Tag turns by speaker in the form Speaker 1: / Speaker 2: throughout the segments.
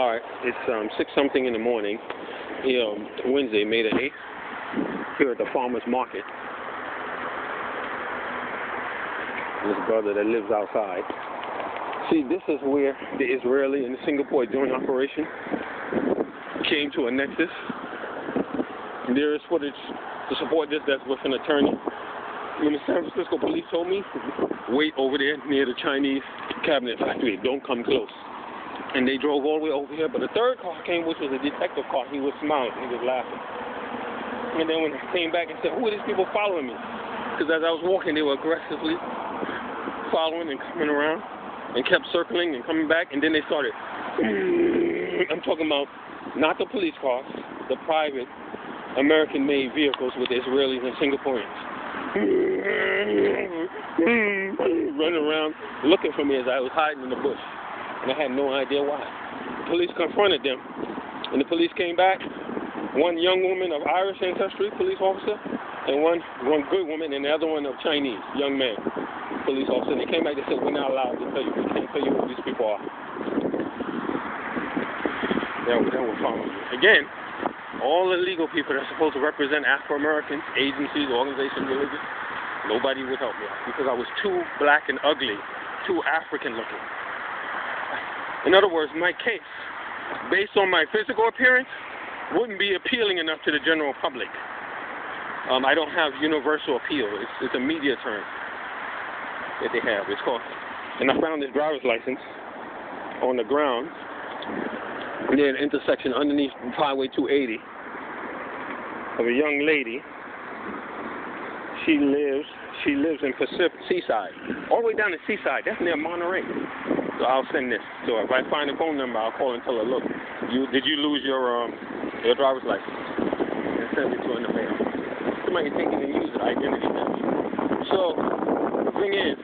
Speaker 1: Alright, it's 6-something in the morning, Wednesday, May the 8th, here at the farmer's market. This brother that lives outside. See, this is where the Israeli and the Singapore joint operation came to a nexus. There is footage to support this that's with an attorney. When the San Francisco police told me, wait over there near the Chinese cabinet factory, don't come close. And they drove all the way over here, but the third car came, which was a detective car. He was smiling, he was laughing. And then when they came back and said, who are these people following me? Because as I was walking, they were aggressively following and coming around and kept circling and coming back, and then they started, I'm talking about not the police cars, the private American-made vehicles with the Israelis and Singaporeans. Running around looking for me as I was hiding in the bush. And I had no idea why. The police confronted them. And the police came back. One young woman of Irish ancestry, police officer, and one good woman, and the other one of Chinese, young man, police officer. And they came back and said, we're not allowed to tell you. We can't tell you who these people are. That was following me. Again, all the legal people that are supposed to represent Afro-Americans, agencies, organizations, religions, nobody would help me out because I was too black and ugly, too African-looking. In other words, my case, based on my physical appearance, wouldn't be appealing enough to the general public. I don't have universal appeal. It's a media term that they have. It's called, and I found this driver's license on the ground near an intersection underneath Highway 280 of a young lady. She lives in Pacific Seaside, all the way down to Seaside. That's near Monterey. So I'll send this. So if I find a phone number, I'll call and tell her, look, did you lose your driver's license? And send it to her in the mail. Somebody can take it and use it, identity theft. So the thing is,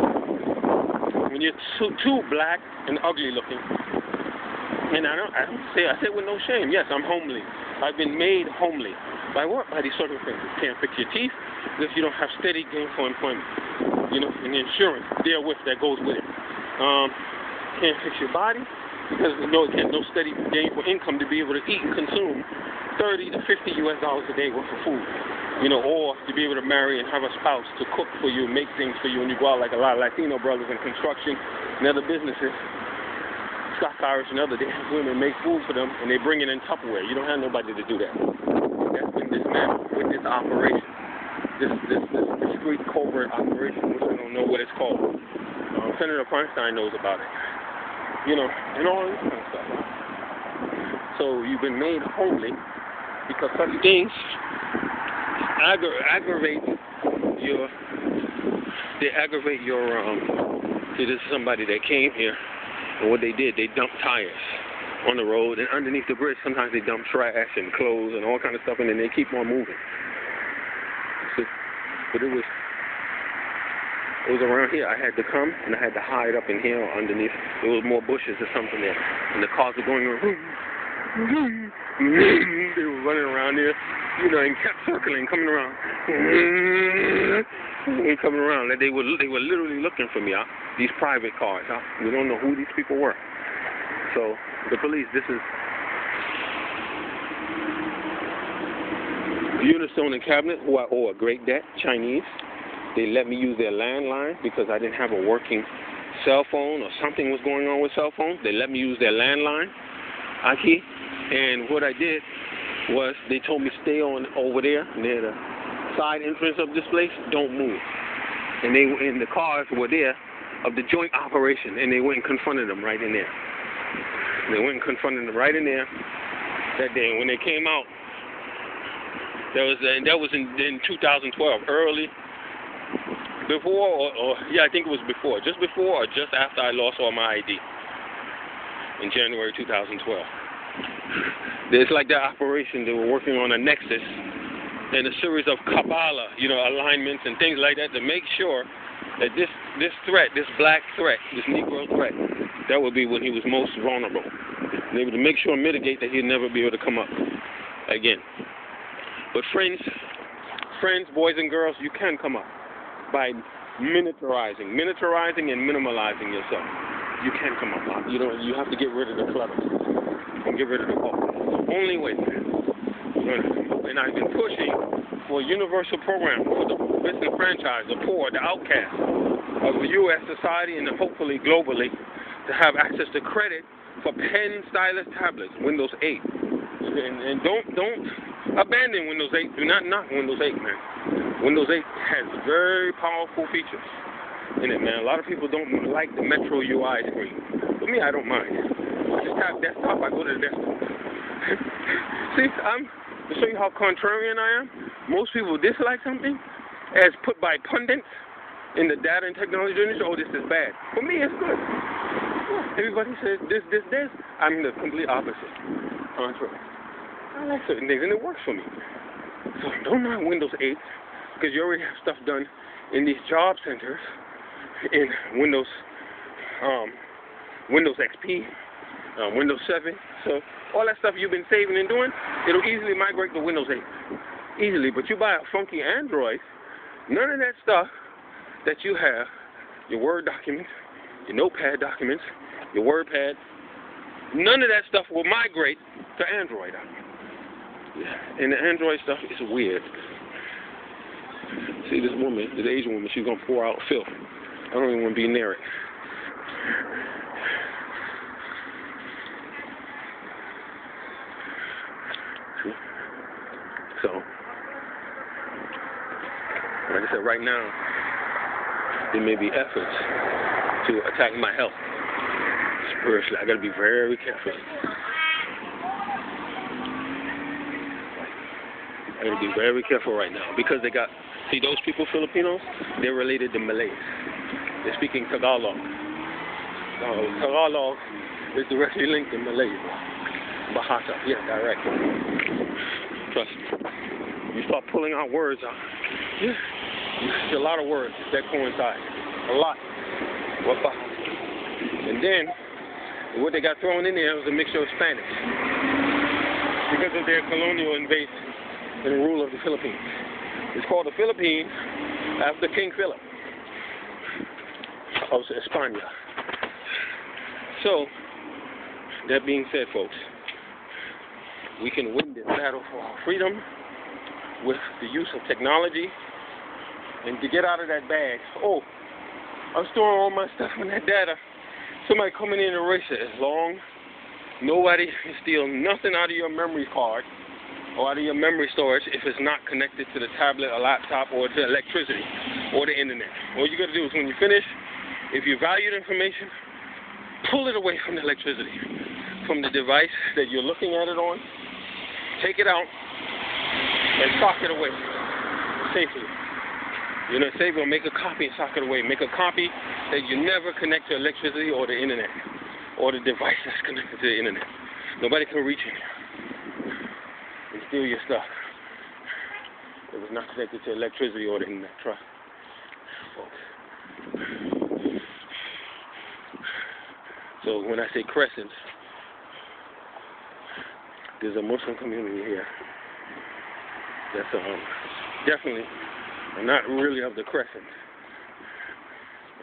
Speaker 1: when you're too black and ugly looking, and I say it with no shame. Yes, I'm homely. I've been made homely. By what? By these circumstances. Can't fix your teeth because you don't have steady gainful employment. And the insurance therewith that goes with it. Can't fix your body because no steady gainful income to be able to eat and consume $30 to $50 a day worth of food. Or to be able to marry and have a spouse to cook for you, make things for you, and you go out like a lot of Latino brothers in construction and other businesses. Scotch Irish and other, they have women make food for them and they bring it in Tupperware. You don't have nobody to do that. That's been this man with this operation, this discreet covert operation, which I don't know what it's called. Senator Feinstein knows about it. And all this kind of stuff. So you've been made homely because such things aggravate your. See, this is somebody that came here. And what they did, they dumped tires on the road, and underneath the bridge, sometimes they dump trash and clothes and all kind of stuff, and then they keep on moving. But it was around here. I had to come, and I had to hide up in here or underneath. There was more bushes or something there, and the cars were going around. They were running around there, and kept circling, coming around. And coming around. They were literally looking for me. These private cars. We don't know who these people were. So the police. This is Unistone and Cabinet, who I owe a great debt. Chinese. They let me use their landline because I didn't have a working cell phone or something was going on with cell phones. They let me use their landline. Aki. And what I did was they told me stay on over there near the side entrance of this place. Don't move. And the cars were there of the joint operation, and they went and confronted them right in there. They went and confronted them right in there that day. And when they came out, that was in 2012, early before or I think it was before, just before or just after I lost all my ID in January 2012. It's like that operation. They were working on a nexus and a series of Kabbalah, alignments and things like that to make sure that this threat, this black threat, this Negro threat, that would be when he was most vulnerable. And able to make sure and mitigate that he'd never be able to come up again. But friends, boys and girls, you can come up by miniaturizing and minimalizing yourself. You can come up. You have to get rid of the clutter. and get rid of the poor. It's the only way. And I've been pushing for a universal program for the disenfranchised, the poor, the outcast of the U.S. society and hopefully globally to have access to credit for pen stylus tablets, Windows 8. And don't abandon Windows 8. Do not knock Windows 8, man. Windows 8 has very powerful features in it, man. A lot of people don't like the Metro UI screen. For me, I don't mind. I just tap desktop, I go to the desktop. See, to show you how contrarian I am, most people dislike something as put by pundits in the data and technology industry. Oh, this is bad. For me, it's good. Everybody says this. I'm the complete opposite. Contrary. I like certain things, and it works for me. So don't knock Windows 8, because you already have stuff done in these job centers in Windows XP, Windows 7. So all that stuff you've been saving and doing, it'll easily migrate to Windows 8. Easily. But you buy a funky Android, none of that stuff that you have, your Word documents, your Notepad documents, your WordPad, none of that stuff will migrate to Android. Yeah. And the Android stuff is weird. See this woman, this Asian woman, she's going to pour out filth. I don't even want to be near it. See? So, like I said, right now, there may be efforts to attack my health spiritually. I got to be very careful. I got to be very careful right now because they got, see those people, Filipinos, they're related to Malays. They're speaking Tagalog. Tagalog is directly linked to Malay. Bahasa, yeah, direct. Trust me. You start pulling out words out. Yeah. There's a lot of words that coincide. A lot. What Bahasa? And then, what they got thrown in there was a mixture of Spanish. Because of their colonial invasion and rule of the Philippines. It's called the Philippines after King Philip of España. So, that being said, folks, we can win this battle for our freedom with the use of technology and to get out of that bag. Oh, I'm storing all my stuff in that data. Somebody coming in and erase it. As long nobody can steal nothing out of your memory card or out of your memory storage if it's not connected to the tablet or laptop or to electricity or the internet. All you got to do is when you finish, if you value the information, pull it away from the electricity, from the device that you're looking at it on, take it out and sock it away safely. You know, save it or make a copy and sock it away. Make a copy that you never connect to electricity or the internet or the device that's connected to the internet. Nobody can reach in here and steal your stuff. It was not connected to electricity or the internet. Trust, folks. So when I say crescents, there's a Muslim community here that's definitely not really of the crescent,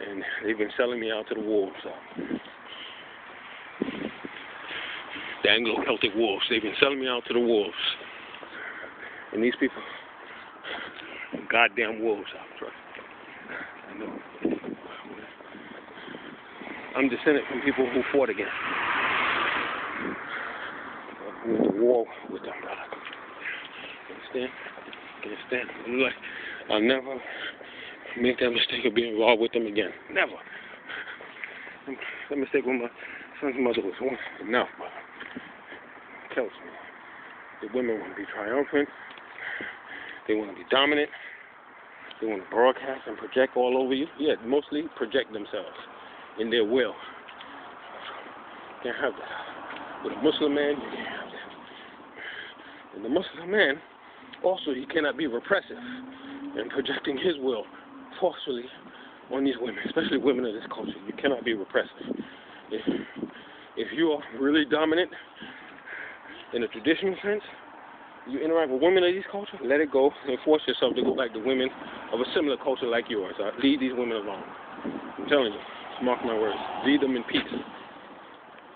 Speaker 1: and they've been selling me out to the wolves. The Anglo-Celtic wolves. They've been selling me out to the wolves, and these people, goddamn wolves. I know. I'm descended from people who fought against. Who went to war with them, brother. Understand? Like, I'll never make that mistake of being involved with them again. Never. That mistake with my son's mother was once enough, brother. It kills me. The women want to be triumphant. They want to be dominant. They want to broadcast and project all over you. Yeah, mostly project themselves in their will. You can't have that. With a Muslim man, you can't have that. And the Muslim man, also, he cannot be repressive in projecting his will forcefully on these women, especially women of this culture. You cannot be repressive. If you are really dominant in a traditional sense, you interact with women of these cultures, let it go and force yourself to go back to women of a similar culture like yours. Leave these women alone. I'm telling you, mark my words. Leave them in peace.